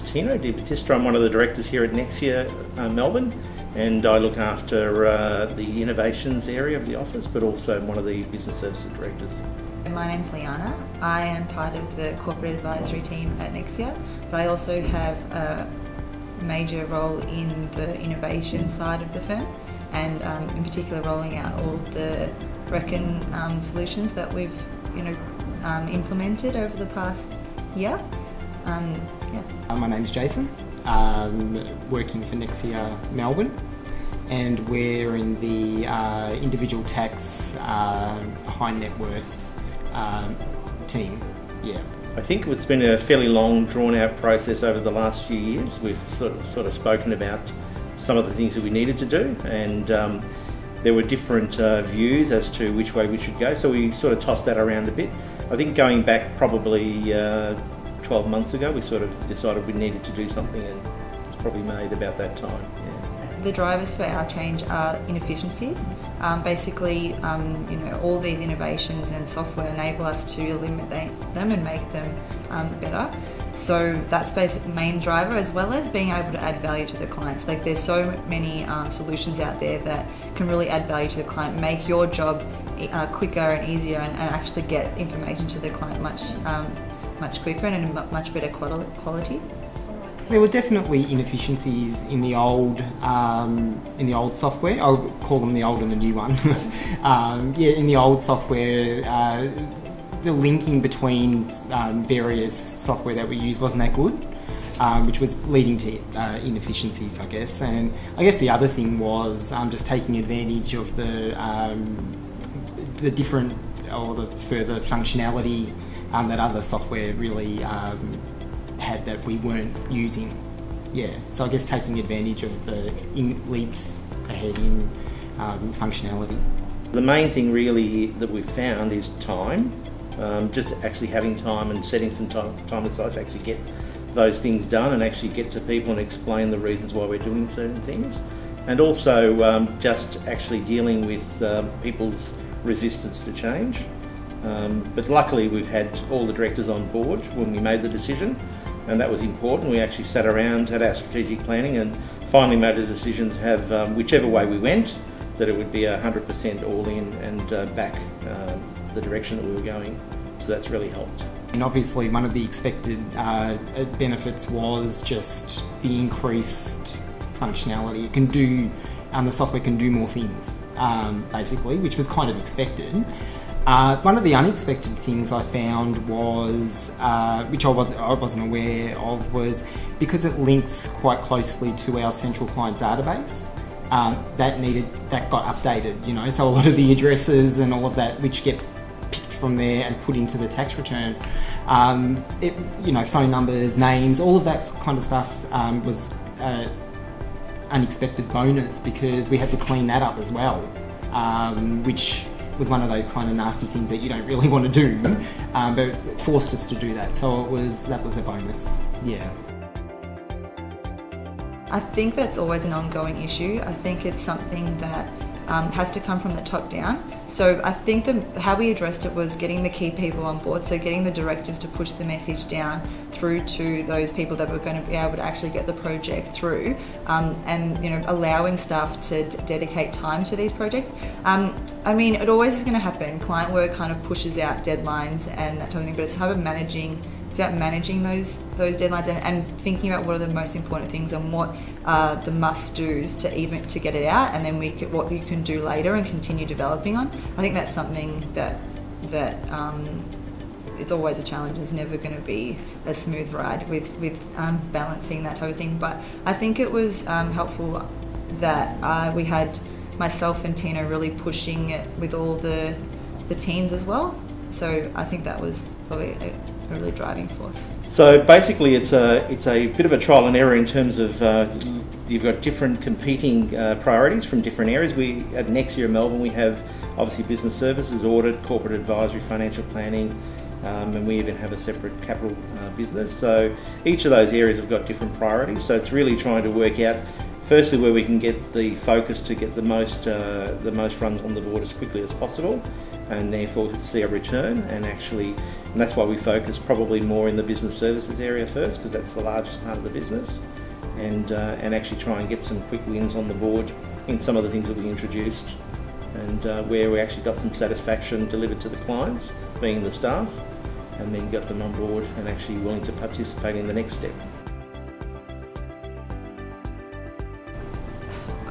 name's Tino, Battista. I'm one of the directors here at Nexia, Melbourne, and I look after the innovations area of the office, but also I'm one of the business services directors. My name's Liana. I am part of the corporate advisory team at Nexia, but I also have a major role in the innovation side of the firm, and in particular rolling out all the Reckon solutions that we've implemented over the past year. My name's Jason. I'm working for Nexia Melbourne, and we're in the individual tax high net worth team. Yeah. I think it's been a fairly long, drawn-out process over the last few years. We've sort of spoken about some of the things that we needed to do, and there were different views as to which way we should go, so we sort of tossed that around a bit. I think going back probably 12 months ago, we sort of decided we needed to do something, and it was probably made about that time. Yeah. The drivers for our change are inefficiencies. Basically, all these innovations and software enable us to eliminate them and make them better. So that's basically the main driver, as well as being able to add value to the clients. Like, there's so many solutions out there that can really add value to the client, make your job quicker and easier, and actually get information to the client much quicker and in much better quality. There were definitely inefficiencies in the old software. I would call them the old and the new one. In the old software, the linking between various software that we use wasn't that good, which was leading to inefficiencies, I guess. And I guess the other thing was just taking advantage of the different or the further functionality that other software really had that we weren't using. Yeah, so I guess taking advantage of the leaps ahead in functionality. The main thing really that we've found is time. Just actually having time and setting some time aside to actually get those things done and actually get to people and explain the reasons why we're doing certain things. And also just actually dealing with people's resistance to change. But luckily we've had all the directors on board when we made the decision, and that was important. We actually sat around, had our strategic planning, and finally made a decision to have, whichever way we went, that it would be 100% all in and back the direction that we were going. So that's really helped. And obviously one of the expected benefits was just the increased functionality. It can do, the software can do more things, basically, which was kind of expected. One of the unexpected things I found was, which I wasn't aware of, was because it links quite closely to our central client database, that got updated, so a lot of the addresses and all of that, which get picked from there and put into the tax return, phone numbers, names, all of that kind of stuff was unexpected bonus, because we had to clean that up as well, which was one of those kind of nasty things that you don't really want to do, but it forced us to do that. So that was a bonus. Yeah. I think that's always an ongoing issue. I think it's something that has to come from the top down. So I think how we addressed it was getting the key people on board, so getting the directors to push the message down through to those people that were going to be able to actually get the project through, and allowing staff to dedicate time to these projects. It always is going to happen. Client work kind of pushes out deadlines and that type of thing, but it's about managing those deadlines and thinking about what are the most important things and what are the must-dos to get it out, and then what you can do later and continue developing on. I think that's something that it's always a challenge. It's never going to be a smooth ride with balancing that type of thing. But I think it was helpful that we had myself and Tino really pushing it with all the teams as well. So I think that was probably a really driving force. So basically it's a bit of a trial and error in terms of you've got different competing priorities from different areas. We at Nexia Melbourne, we have obviously business services, audit, corporate advisory, financial planning, and we even have a separate capital business. So each of those areas have got different priorities. So it's really trying to work out, firstly, where we can get the focus to get the most runs on the board as quickly as possible, and therefore to see a return. And that's why we focus probably more in the business services area first, because that's the largest part of the business, and actually try and get some quick wins on the board in some of the things that we introduced, and where we actually got some satisfaction delivered to the clients, being the staff, and then got them on board and actually willing to participate in the next step.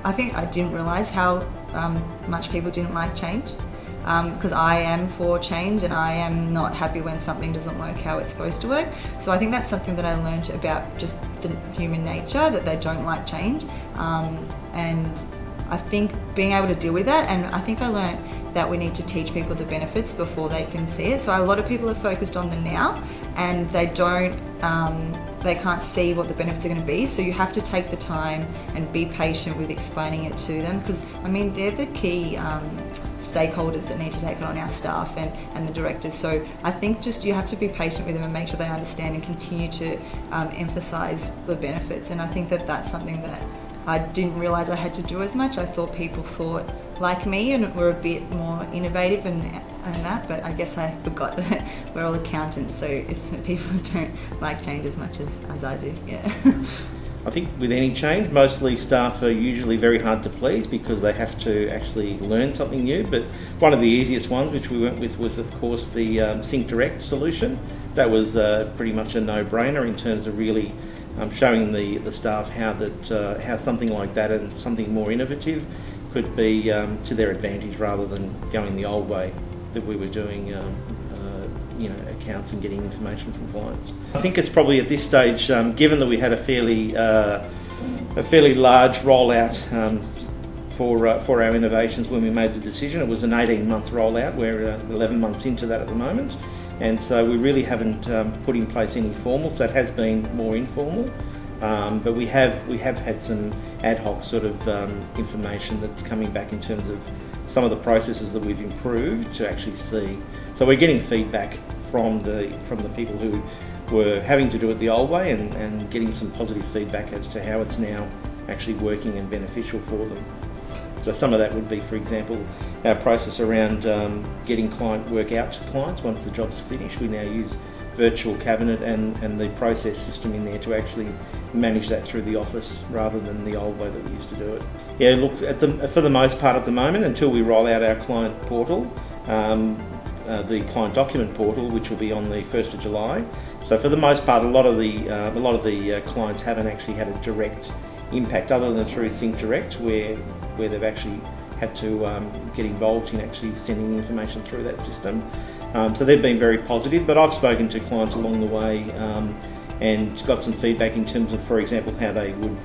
I think I didn't realise how much people didn't like change, because I am for change and I am not happy when something doesn't work how it's supposed to work. So I think that's something that I learned about just the human nature, that they don't like change, and I think being able to deal with that, and I think I learned that we need to teach people the benefits before they can see it. So a lot of people are focused on the now, and they can't see what the benefits are going to be. So you have to take the time and be patient with explaining it to them, because I mean they're the key stakeholders that need to take it on, our staff and the directors. So I think just you have to be patient with them and make sure they understand and continue to emphasise the benefits. And I think that that's something that I didn't realise I had to do as much. I thought people thought like me and were a bit more innovative and that, but I guess I forgot that we're all accountants, so it's people don't like change as much as I do. Yeah. I think with any change, mostly staff are usually very hard to please because they have to actually learn something new. But one of the easiest ones, which we went with, was of course the Sync Direct solution. That was pretty much a no-brainer in terms of really showing the staff how something like that and something more innovative could be to their advantage, rather than going the old way that we were doing accounts and getting information from clients. I think it's probably at this stage, given that we had a fairly large rollout for our innovations when we made the decision. It was an 18-month rollout. We're 11 months into that at the moment, and so we really haven't put in place any formal. So it has been more informal, but we have had some ad hoc sort of information that's coming back in terms of some of the processes that we've improved to actually see. So we're getting feedback from the people who were having to do it the old way, and getting some positive feedback as to how it's now actually working and beneficial for them. So some of that would be, for example, our process around getting client work out to clients once the job's finished. We now use virtual cabinet and the process system in there to actually manage that through the office, rather than the old way that we used to do it. Yeah, look, for the most part at the moment, until we roll out our client portal, the client document portal, which will be on the 1st of July. So for the most part, a lot of the clients haven't actually had a direct impact, other than through Sync Direct, where they've actually had to get involved in actually sending information through that system. So they've been very positive, but I've spoken to clients along the way and got some feedback in terms of, for example, how they would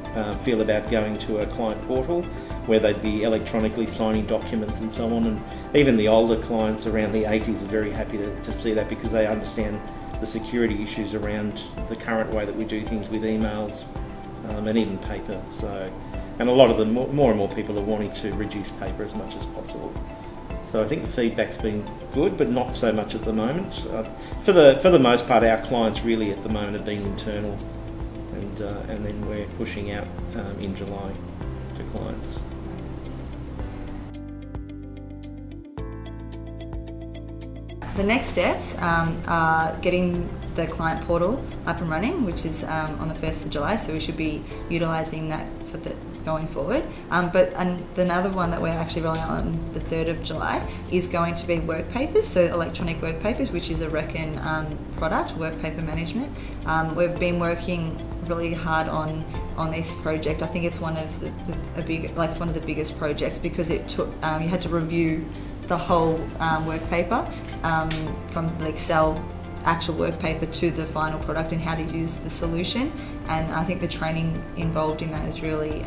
feel about going to a client portal where they'd be electronically signing documents and so on. And even the older clients around the 80s are very happy to see that, because they understand the security issues around the current way that we do things with emails and even paper. So, and a lot of them, more and more people are wanting to reduce paper as much as possible. So I think the feedback's been good, but not so much at the moment. For the most part, our clients really at the moment have been internal, and then we're pushing out in July to clients. The next steps are getting the client portal up and running, which is on the 1st of July, so we should be utilising that for going forward. But another one that we're actually rolling out on the 3rd of July is going to be work papers, so electronic work papers, which is a Reckon product, work paper management. We've been working really hard on this project. I think it's one of it's one of the biggest projects, because it took you had to review the whole work paper from the Excel actual work paper to the final product and how to use the solution. And I think the training involved in that is really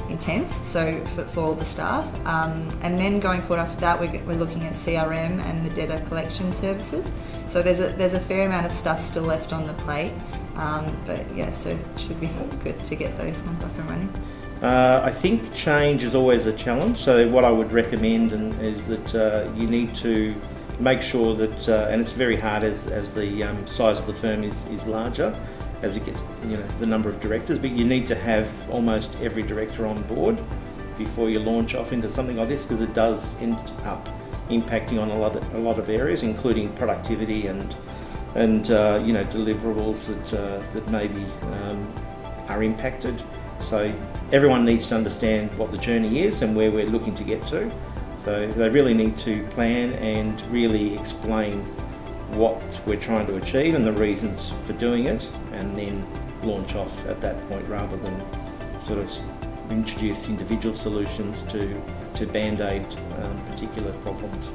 intense, so for all the staff. And then going forward after that, we're looking at CRM and the data collection services. So there's a fair amount of stuff still left on the plate, but yeah, so it should be good to get those ones up and running. I think change is always a challenge, so what I would recommend is that you need to make sure that, and it's very hard as the size of the firm is larger, as it gets, the number of directors, but you need to have almost every director on board before you launch off into something like this, because it does end up impacting on a lot of areas, including productivity and deliverables that maybe are impacted. So everyone needs to understand what the journey is and where we're looking to get to. So they really need to plan and really explain what we're trying to achieve and the reasons for doing it, and then launch off at that point, rather than sort of introduce individual solutions to band-aid particular problems.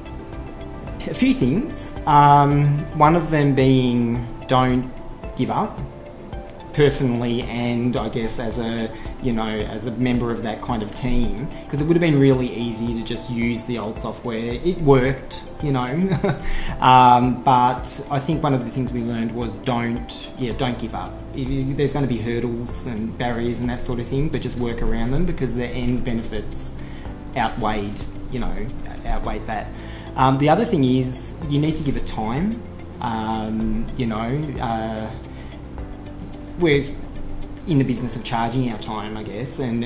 A few things. One of them being don't give up. Personally, and I guess as a member of that kind of team, because it would have been really easy to just use the old software. It worked, but I think one of the things we learned was don't give up. There's going to be hurdles and barriers and that sort of thing, but just work around them, because the end benefits outweighed that. The other thing is you need to give it time. We're in the business of charging our time, I guess, and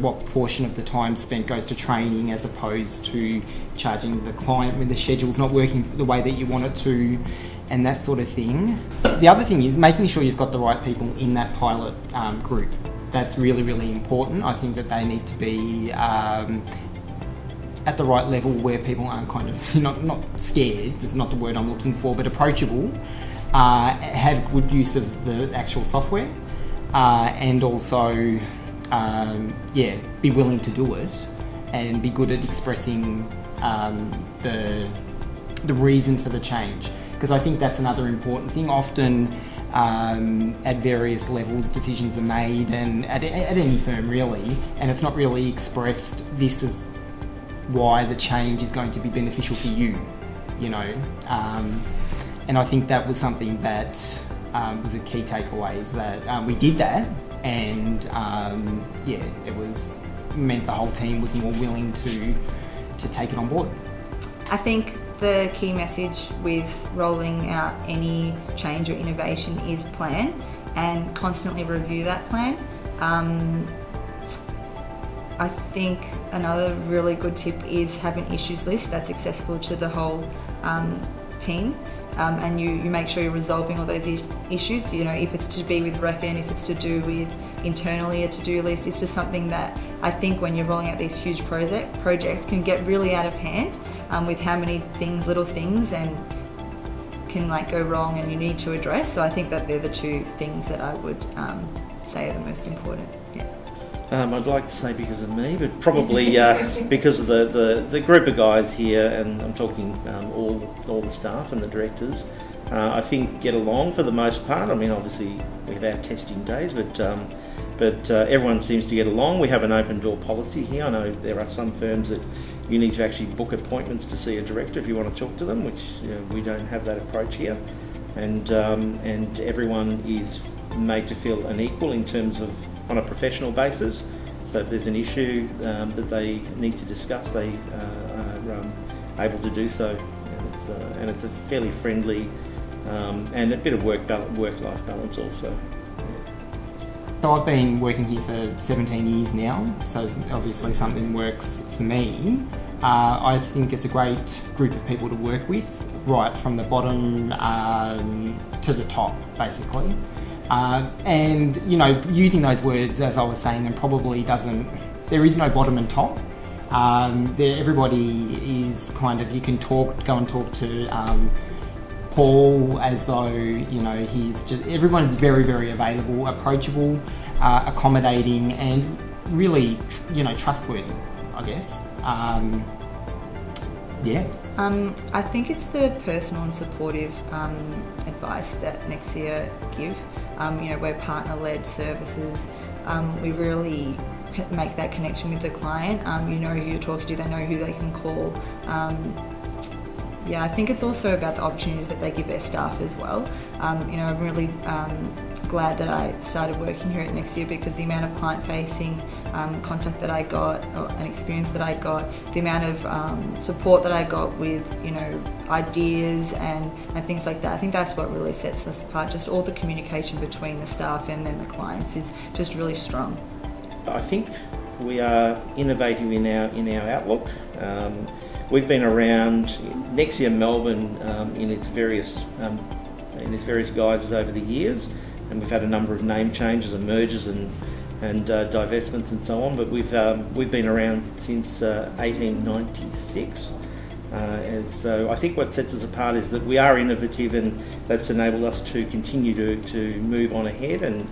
what portion of the time spent goes to training as opposed to charging the client when the schedule's not working the way that you want it to, and that sort of thing. The other thing is making sure you've got the right people in that pilot group. That's really, really important. I think that they need to be at the right level where people aren't kind of not scared. That's not the word I'm looking for, but approachable. Have good use of the actual software, and also be willing to do it, and be good at expressing the reason for the change, because I think that's another important thing. Often at various levels decisions are made, and at any firm really, and it's not really expressed, this is why the change is going to be beneficial for you, and I think that was something that was a key takeaway, is that we did that, and it meant the whole team was more willing to take it on board. I think the key message with rolling out any change or innovation is plan, and constantly review that plan. I think another really good tip is have an issues list that's accessible to the whole team, and you make sure you're resolving all those issues. If it's to be with Reckon, if it's to do with internally a to-do list, it's just something that I think when you're rolling out these huge projects can get really out of hand, with how many little things and can go wrong and you need to address. So I think that they're the two things that I would say are the most important. Yeah. I'd like to say because of me, but probably because of the group of guys here, and I'm talking all the staff and the directors, I think get along for the most part. I mean, obviously we have our testing days, but everyone seems to get along. We have an open door policy here. I know there are some firms that you need to actually book appointments to see a director if you want to talk to them, which we don't have that approach here, and everyone is made to feel an equal in terms of on a professional basis. So if there's an issue that they need to discuss, they are able to do so. And it's a fairly friendly and a bit of work-life balance also. So I've been working here for 17 years now, so obviously something works for me. I think it's a great group of people to work with, right from the bottom to the top, basically. And using those words, as I was saying, and probably there is no bottom and top. Everybody is you can go and talk to Paul as though he's just, everyone's very, very available, approachable, accommodating, and really trustworthy, I guess. I think it's the personal and supportive advice that Nexia give. We're partner-led services. We really make that connection with the client. You know who you're talking to, they know who they can call. Yeah, I think it's also about the opportunities that they give their staff as well. I'm really glad that I started working here at Nexia, because the amount of client-facing contact that I got, and experience that I got, the amount of support that I got with, ideas and things like that. I think that's what really sets us apart. Just all the communication between the staff and then the clients is just really strong. I think we are innovative in our outlook. We've been around Nexia Melbourne in its various guises over the years, and we've had a number of name changes and mergers and divestments and so on. But we've been around since 1896. So I think what sets us apart is that we are innovative, and that's enabled us to continue to move on ahead and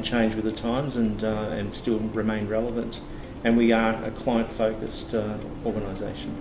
change with the times and still remain relevant. And we are a client-focused organisation.